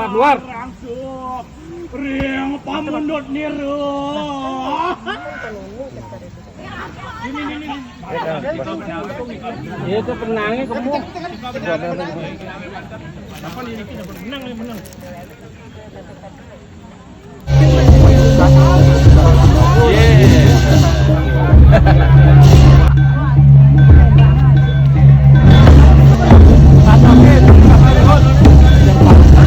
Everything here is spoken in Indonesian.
Luar. Ring pamundut niru. Ini itu penangnya kamu. Apa ini menang.